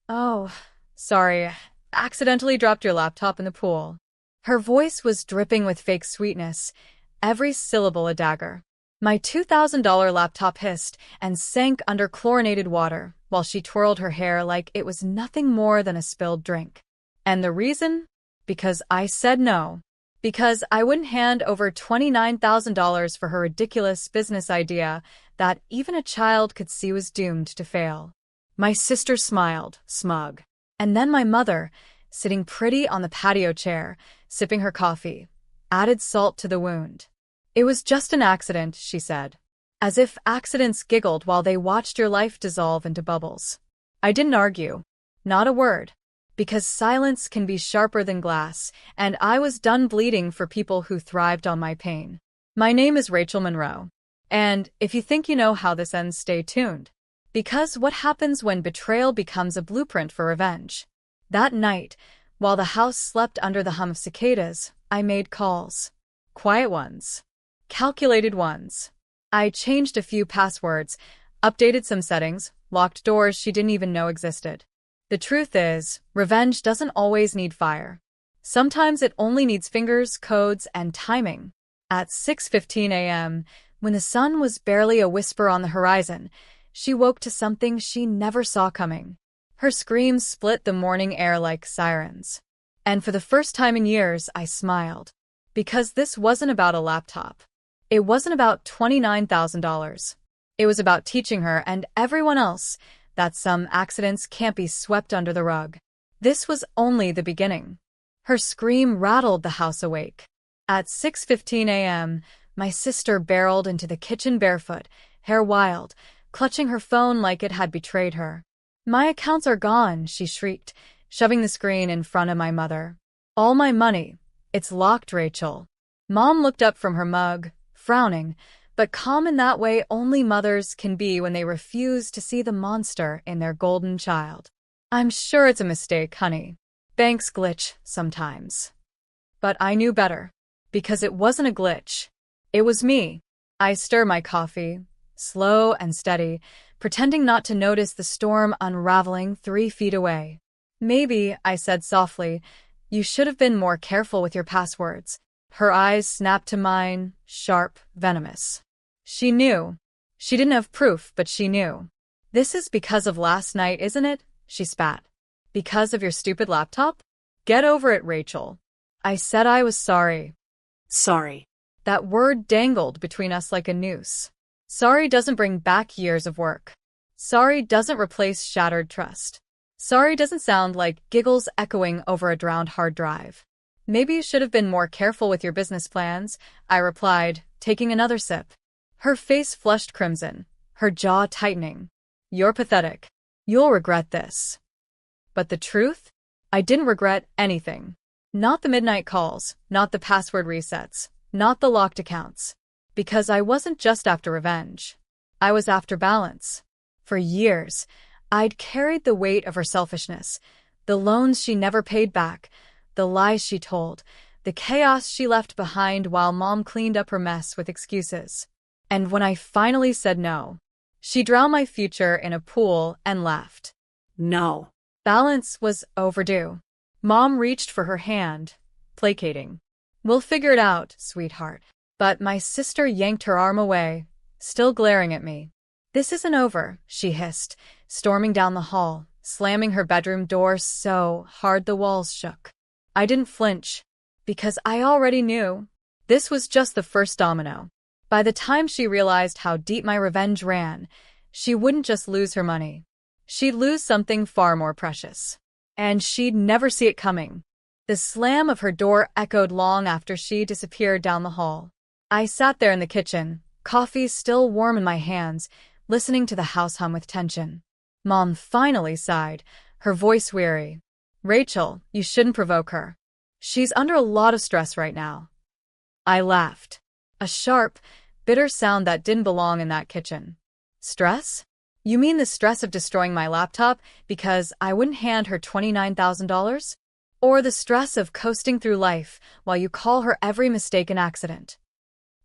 Oh, sorry. Accidentally dropped your laptop in the pool. Her voice was dripping with fake sweetness, every syllable a dagger. My $2,000 laptop hissed and sank under chlorinated water while she twirled her hair like it was nothing more than a spilled drink. And the reason? Because I said no. Because I wouldn't hand over $29,000 for her ridiculous business idea that even a child could see was doomed to fail. My sister smiled, smug. And then my mother, sitting pretty on the patio chair, sipping her coffee, added salt to the wound. It was just an accident, she said. As if accidents giggled while they watched your life dissolve into bubbles. I didn't argue. Not a word. Because silence can be sharper than glass, and I was done bleeding for people who thrived on my pain. My name is Rachel Monroe. And if you think you know how this ends, stay tuned. Because what happens when betrayal becomes a blueprint for revenge? That night, while the house slept under the hum of cicadas, I made calls. Quiet ones. Calculated ones. I changed a few passwords, updated some settings, locked doors she didn't even know existed. The truth is, revenge doesn't always need fire. Sometimes it only needs fingers, codes, and timing. At 6:15 a.m., when the sun was barely a whisper on the horizon, she woke to something she never saw coming. Her screams split the morning air like sirens. And for the first time in years, I smiled. Because this wasn't about a laptop. It wasn't about $29,000. It was about teaching her and everyone else that some accidents can't be swept under the rug. This was only the beginning. Her scream rattled the house awake. At 6:15 a.m., my sister barreled into the kitchen barefoot, hair wild, clutching her phone like it had betrayed her. My accounts are gone, she shrieked, shoving the screen in front of my mother. All my money. It's locked, Rachel. Mom looked up from her mug, frowning, but calm in that way only mothers can be when they refuse to see the monster in their golden child. I'm sure it's a mistake, honey. Banks glitch sometimes. But I knew better. Because it wasn't a glitch. It was me. I stir my coffee, slow and steady, pretending not to notice the storm unraveling 3 feet away. Maybe, I said softly, you should have been more careful with your passwords. Her eyes snapped to mine, sharp, venomous. She knew. She didn't have proof, but she knew. This is because of last night, isn't it? She spat. Because of your stupid laptop? Get over it, Rachel. I said I was sorry. Sorry. That word dangled between us like a noose. Sorry doesn't bring back years of work. Sorry doesn't replace shattered trust. Sorry doesn't sound like giggles echoing over a drowned hard drive. Maybe you should have been more careful with your business plans, I replied, taking another sip. Her face flushed crimson, her jaw tightening. You're pathetic. You'll regret this. But the truth? I didn't regret anything. Not the midnight calls, not the password resets, not the locked accounts. Because I wasn't just after revenge. I was after balance. For years, I'd carried the weight of her selfishness, the loans she never paid back, the lies she told, the chaos she left behind while Mom cleaned up her mess with excuses. And when I finally said no, she drowned my future in a pool and left. No. Balance was overdue. Mom reached for her hand, placating. We'll figure it out, sweetheart. But my sister yanked her arm away, still glaring at me. This isn't over, she hissed, storming down the hall, slamming her bedroom door so hard the walls shook. I didn't flinch, because I already knew. This was just the first domino. By the time she realized how deep my revenge ran, she wouldn't just lose her money. She'd lose something far more precious. And she'd never see it coming. The slam of her door echoed long after she disappeared down the hall. I sat there in the kitchen, coffee still warm in my hands, listening to the house hum with tension. Mom finally sighed, her voice weary. Rachel, you shouldn't provoke her. She's under a lot of stress right now. I laughed. A sharp, bitter sound that didn't belong in that kitchen. Stress? You mean the stress of destroying my laptop because I wouldn't hand her $29,000? Or the stress of coasting through life while you call her every mistake an accident?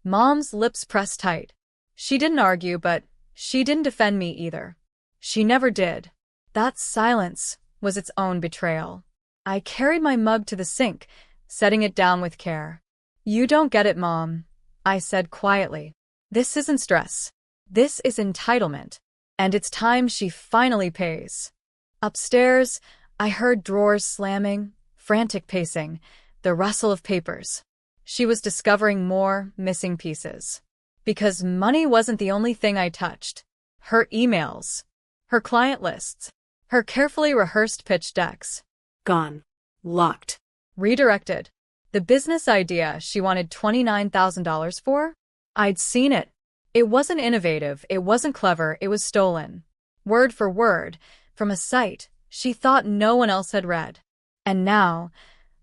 Mom's lips pressed tight. She didn't argue, but she didn't defend me either. She never did. That silence, was its own betrayal. I carried my mug to the sink, setting it down with care. "You don't get it, Mom," I said quietly. "This isn't stress. This is entitlement. And it's time she finally pays." Upstairs, I heard drawers slamming, frantic pacing, the rustle of papers. She was discovering more missing pieces. Because money wasn't the only thing I touched. Her emails, her client lists, her carefully rehearsed pitch decks. Gone. Locked. Redirected. The business idea she wanted $29,000 for? I'd seen it. It wasn't innovative, it wasn't clever, it was stolen. Word for word, from a site she thought no one else had read. And now,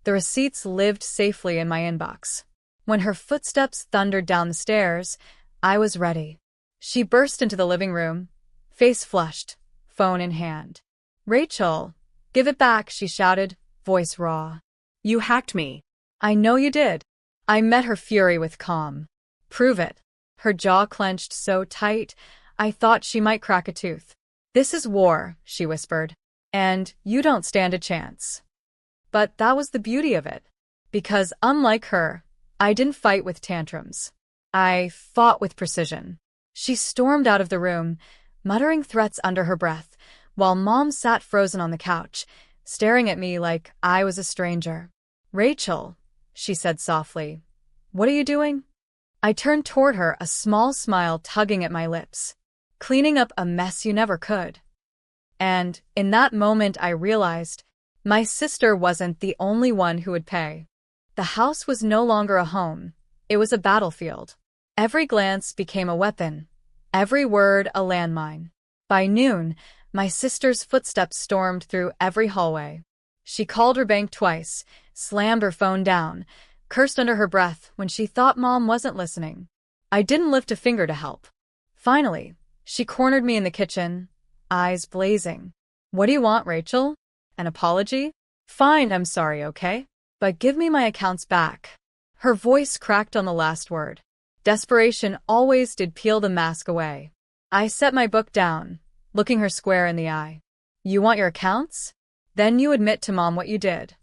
the receipts lived safely in my inbox. When her footsteps thundered down the stairs, I was ready. She burst into the living room, face flushed, phone in hand. "Rachel, give it back," she shouted, voice raw. You hacked me. "I know you did." I met her fury with calm. "Prove it." Her jaw clenched so tight, I thought she might crack a tooth. "This is war," she whispered, "and you don't stand a chance." But that was the beauty of it. Because unlike her, I didn't fight with tantrums. I fought with precision. She stormed out of the room, muttering threats under her breath, while Mom sat frozen on the couch, staring at me like I was a stranger. "Rachel," she said softly, "what are you doing?" I turned toward her, a small smile tugging at my lips. "Cleaning up a mess you never could." And in that moment I realized my sister wasn't the only one who would pay. The house was no longer a home, it was a battlefield. Every glance became a weapon, every word a landmine. By noon, my sister's footsteps stormed through every hallway. She called her bank twice, slammed her phone down, cursed under her breath when she thought Mom wasn't listening. I didn't lift a finger to help. Finally, she cornered me in the kitchen, eyes blazing. "What do you want, Rachel? An apology? Fine, I'm sorry, okay? But give me my accounts back." Her voice cracked on the last word. Desperation always did peel the mask away. I set my book down, looking her square in the eye. "You want your accounts? Then you admit to Mom what you did."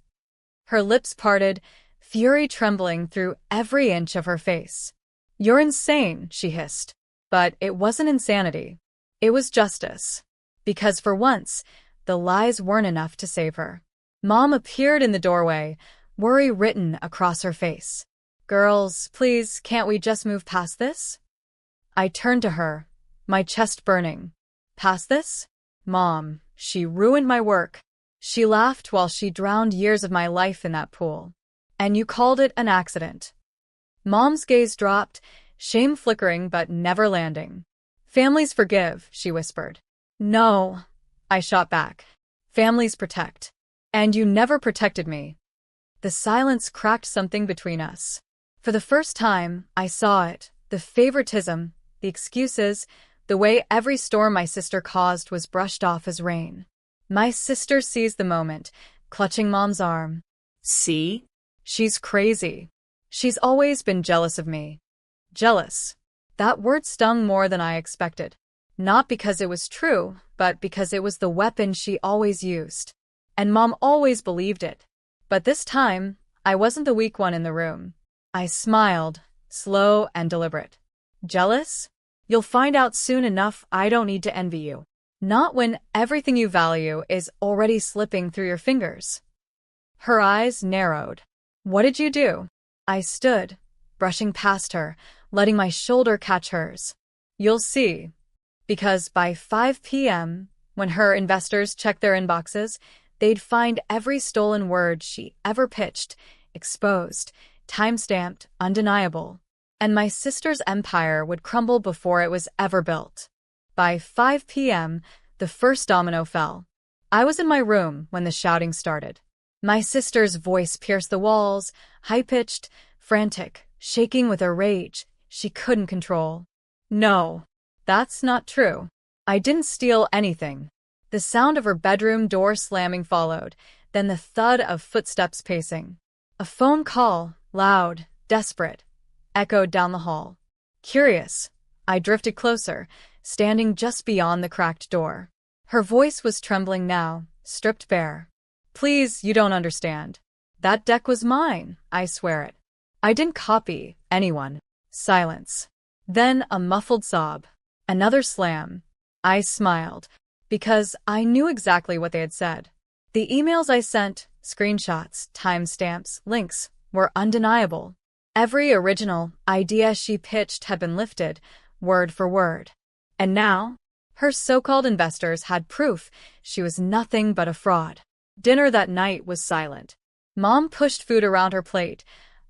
Her lips parted, fury trembling through every inch of her face. "You're insane," she hissed. But it wasn't insanity. It was justice. Because for once, the lies weren't enough to save her. Mom appeared in the doorway, worry written across her face. "Girls, please, can't we just move past this?" I turned to her, my chest burning. "Past this? Mom, she ruined my work." She laughed while she drowned years of my life in that pool. "And you called it an accident." Mom's gaze dropped, shame flickering but never landing. "Families forgive," she whispered. "No," I shot back. "Families protect. And you never protected me." The silence cracked something between us. For the first time, I saw it, the favoritism, the excuses, the way every storm my sister caused was brushed off as rain. My sister seized the moment, clutching Mom's arm. See? "She's crazy. She's always been jealous of me." Jealous. That word stung more than I expected. Not because it was true, but because it was the weapon she always used. And Mom always believed it. But this time, I wasn't the weak one in the room. I smiled, slow and deliberate. "Jealous? You'll find out soon enough I don't need to envy you. Not when everything you value is already slipping through your fingers." Her eyes narrowed. "What did you do?" I stood, brushing past her, letting my shoulder catch hers. "You'll see." Because by 5 p.m., when her investors checked their inboxes, they'd find every stolen word she ever pitched, exposed, time-stamped, undeniable. And my sister's empire would crumble before it was ever built. By 5 p.m., the first domino fell. I was in my room when the shouting started. My sister's voice pierced the walls, high-pitched, frantic, shaking with a rage she couldn't control. "No, that's not true. I didn't steal anything." The sound of her bedroom door slamming followed, then the thud of footsteps pacing. A phone call, loud, desperate, echoed down the hall. Curious, I drifted closer, standing just beyond the cracked door. Her voice was trembling now, stripped bare. Please, you don't understand. That deck was mine, I swear it. I didn't copy anyone. Silence. Then a muffled sob. Another slam. I smiled, because I knew exactly what they had said. The emails I sent, screenshots, timestamps, links, were undeniable. Every original idea she pitched had been lifted, word for word. And now, her so-called investors had proof she was nothing but a fraud. Dinner that night was silent. Mom pushed food around her plate,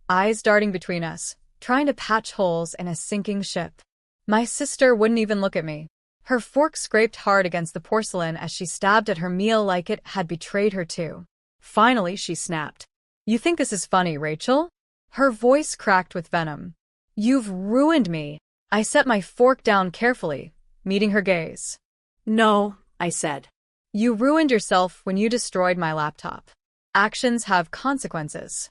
eyes darting between us, trying to patch holes in a sinking ship. My sister wouldn't even look at me. Her fork scraped hard against the porcelain as she stabbed at her meal like it had betrayed her too. Finally, she snapped. You think this is funny, Rachel? Her voice cracked with venom. You've ruined me. I set my fork down carefully, meeting her gaze. No, I said. You ruined yourself when you destroyed my laptop. Actions have consequences.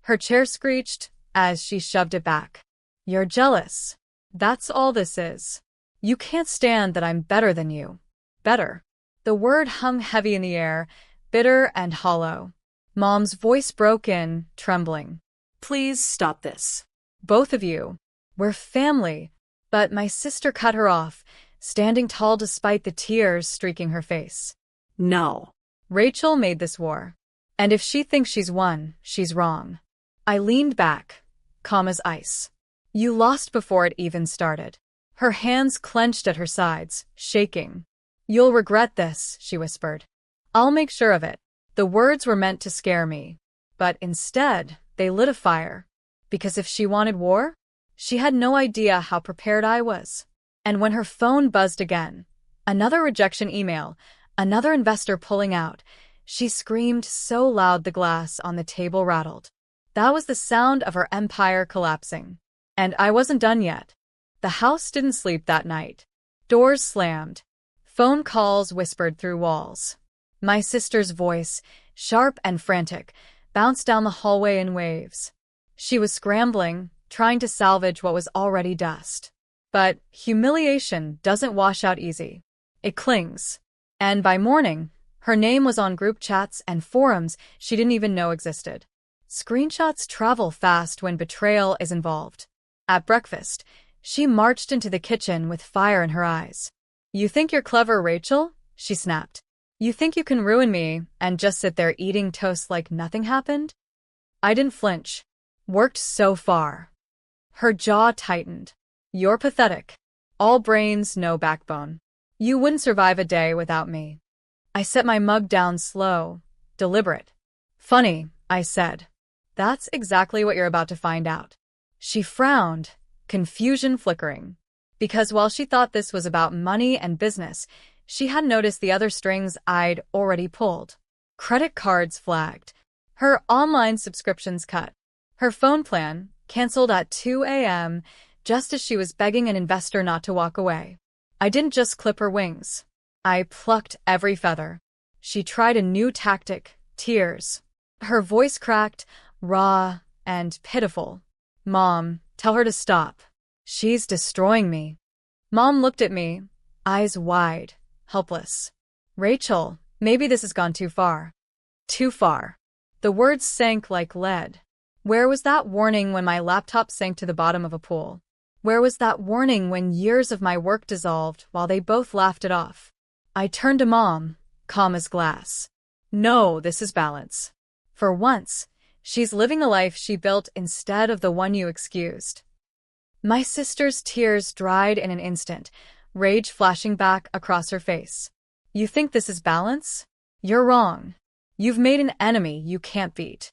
Her chair screeched as she shoved it back. You're jealous. That's all this is. You can't stand that I'm better than you. Better. The word hung heavy in the air, bitter and hollow. Mom's voice broke in, trembling. Please stop this. Both of you. We're family. But my sister cut her off, standing tall despite the tears streaking her face. No. Rachel made this war. And if she thinks she's won, she's wrong. I leaned back, calm as ice. You lost before it even started. Her hands clenched at her sides, shaking. You'll regret this, she whispered. I'll make sure of it. The words were meant to scare me. But instead, they lit a fire. Because if she wanted war, she had no idea how prepared I was. And when her phone buzzed again, another rejection email, another investor pulling out, she screamed so loud the glass on the table rattled. That was the sound of her empire collapsing. And I wasn't done yet. The house didn't sleep that night. Doors slammed. Phone calls whispered through walls. My sister's voice, sharp and frantic, bounced down the hallway in waves. She was scrambling, trying to salvage what was already dust. But humiliation doesn't wash out easy. It clings. And by morning, her name was on group chats and forums she didn't even know existed. Screenshots travel fast when betrayal is involved. At breakfast, she marched into the kitchen with fire in her eyes. You think you're clever, Rachel? She snapped. You think you can ruin me and just sit there eating toast like nothing happened? I didn't flinch. Worked so far. Her jaw tightened. You're pathetic. All brains, no backbone. You wouldn't survive a day without me. I set my mug down slow, deliberate. Funny, I said. That's exactly what you're about to find out. She frowned, confusion flickering. Because while she thought this was about money and business, she had noticed the other strings I'd already pulled. Credit cards flagged. Her online subscriptions cut. Her phone plan canceled at 2 a.m. just as she was begging an investor not to walk away. I didn't just clip her wings. I plucked every feather. She tried a new tactic, tears. Her voice cracked, raw and pitiful. Mom, tell her to stop. She's destroying me. Mom looked at me, eyes wide, helpless. Rachel, maybe this has gone too far. Too far. The words sank like lead. Where was that warning when my laptop sank to the bottom of a pool? Where was that warning when years of my work dissolved while they both laughed it off? I turned to Mom, calm as glass. No, this is balance. For once, she's living the life she built instead of the one you excused. My sister's tears dried in an instant, rage flashing back across her face. You think this is balance? You're wrong. You've made an enemy you can't beat.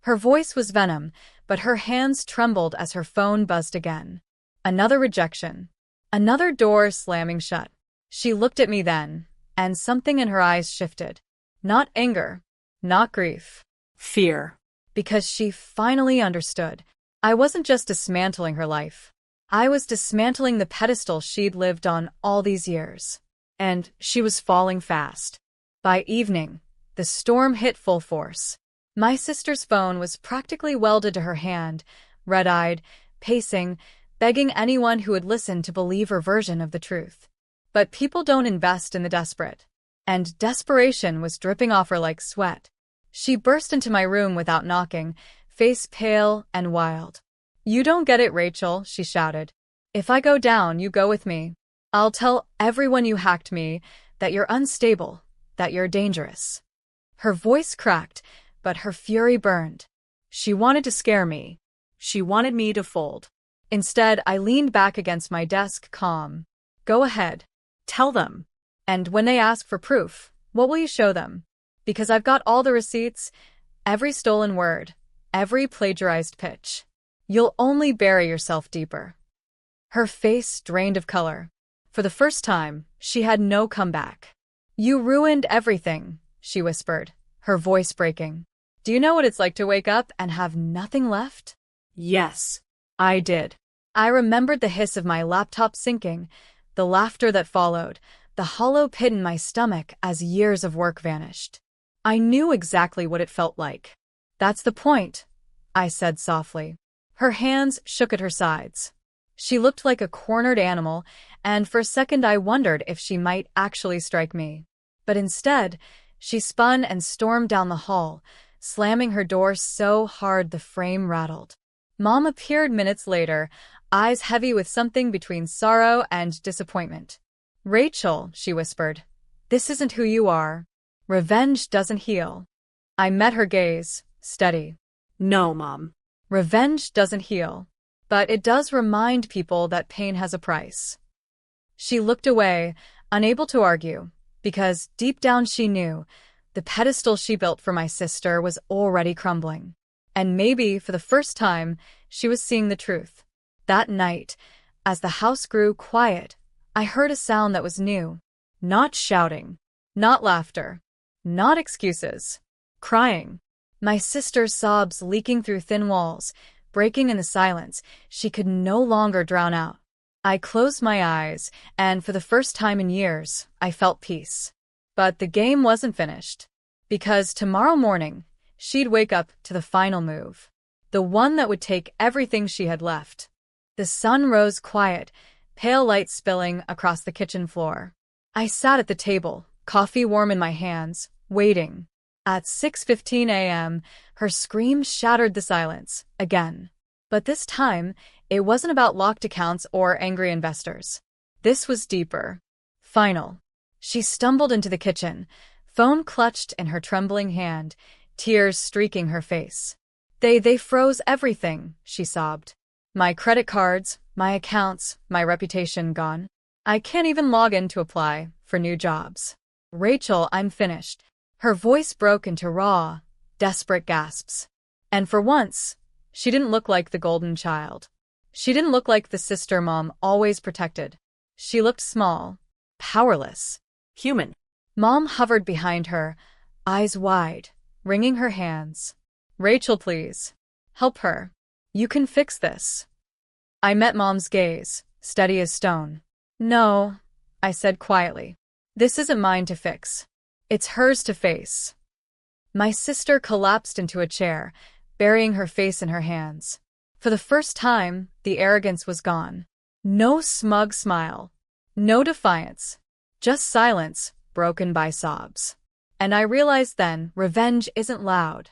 Her voice was venom, but her hands trembled as her phone buzzed again. Another rejection. Another door slamming shut. She looked at me then, and something in her eyes shifted. Not anger, not grief. Fear. Because she finally understood. I wasn't just dismantling her life. I was dismantling the pedestal she'd lived on all these years. And she was falling fast. By evening, the storm hit full force. My sister's phone was practically welded to her hand, red-eyed, pacing, begging anyone who would listen to believe her version of the truth. But people don't invest in the desperate. and desperation was dripping off her like sweat. She burst into my room without knocking, face pale and wild. "You don't get it, Rachel," she shouted. "If I go down, you go with me. I'll tell everyone you hacked me, that you're unstable, that you're dangerous." Her voice cracked, but her fury burned. She wanted to scare me. She wanted me to fold. Instead, I leaned back against my desk, calm. "Go ahead. Tell them. And when they ask for proof, what will you show them? Because I've got all the receipts, every stolen word, every plagiarized pitch. You'll only bury yourself deeper." Her face drained of color. For the first time, she had no comeback. "You ruined everything," she whispered, her voice breaking. "Do you know what it's like to wake up and have nothing left?" Yes, I did. I remembered the hiss of my laptop sinking, the laughter that followed, the hollow pit in my stomach as years of work vanished. I knew exactly what it felt like. "That's the point," I said softly. Her hands shook at her sides. She looked like a cornered animal, and for a second I wondered if she might actually strike me. But instead, she spun and stormed down the hall, slamming her door so hard the frame rattled. Mom appeared minutes later, eyes heavy with something between sorrow and disappointment. "Rachel," she whispered, "this isn't who you are. Revenge doesn't heal." I met her gaze, steady. No, Mom. Revenge doesn't heal. But it does remind people that pain has a price. She looked away, unable to argue, because deep down she knew the pedestal she built for my sister was already crumbling. And maybe, for the first time, she was seeing the truth. That night, as the house grew quiet, I heard a sound that was new. Not shouting, not laughter, not excuses. Crying. My sister's sobs leaking through thin walls, breaking in the silence she could no longer drown out. I closed my eyes, and for the first time in years, I felt peace. But the game wasn't finished. Because tomorrow morning, she'd wake up to the final move. The one that would take everything she had left. The sun rose quiet, pale light spilling across the kitchen floor. I sat at the table, coffee warm in my hands, waiting. At 6:15 a.m., her scream shattered the silence, again. But this time, it wasn't about locked accounts or angry investors. This was deeper. Final. She stumbled into the kitchen, phone clutched in her trembling hand, tears streaking her face. They froze everything," she sobbed. "My credit cards, my accounts, my reputation gone. I can't even log in to apply for new jobs. Rachel, I'm finished." Her voice broke into raw, desperate gasps. And for once, she didn't look like the golden child. She didn't look like the sister Mom always protected. She looked small, powerless, Human. Mom hovered behind her, eyes wide, wringing her hands. "Rachel, please. Help her. You can fix this." I met Mom's gaze, steady as stone. "No," I said quietly. "This isn't mine to fix. It's hers to face." My sister collapsed into a chair, burying her face in her hands. For the first time, the arrogance was gone. No smug smile. No defiance. Just silence, broken by sobs. And I realized then, revenge isn't loud.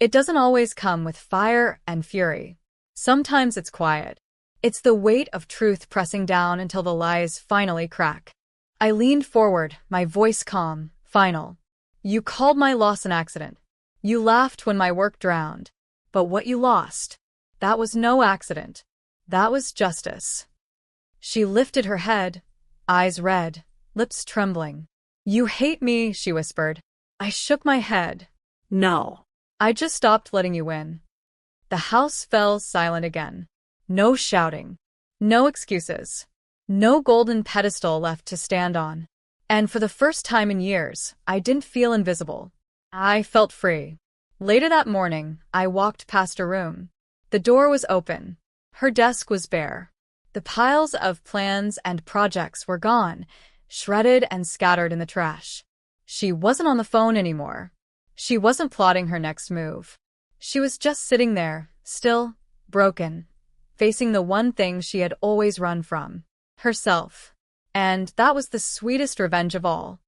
It doesn't always come with fire and fury. Sometimes it's quiet. It's the weight of truth pressing down until the lies finally crack. I leaned forward, my voice calm, final. "You called my loss an accident. You laughed when my work drowned. But what you lost, that was no accident. That was justice." She lifted her head, eyes red, lips trembling. "You hate me," she whispered. I shook my head. No. "I just stopped letting you win." The house fell silent again. No shouting. No excuses. No golden pedestal left to stand on. And for the first time in years, I didn't feel invisible. I felt free. Later that morning, I walked past her room. The door was open. Her desk was bare. The piles of plans and projects were gone, shredded and scattered in the trash. She wasn't on the phone anymore. She wasn't plotting her next move. She was just sitting there, still, broken, facing the one thing she had always run from, herself. And that was the sweetest revenge of all.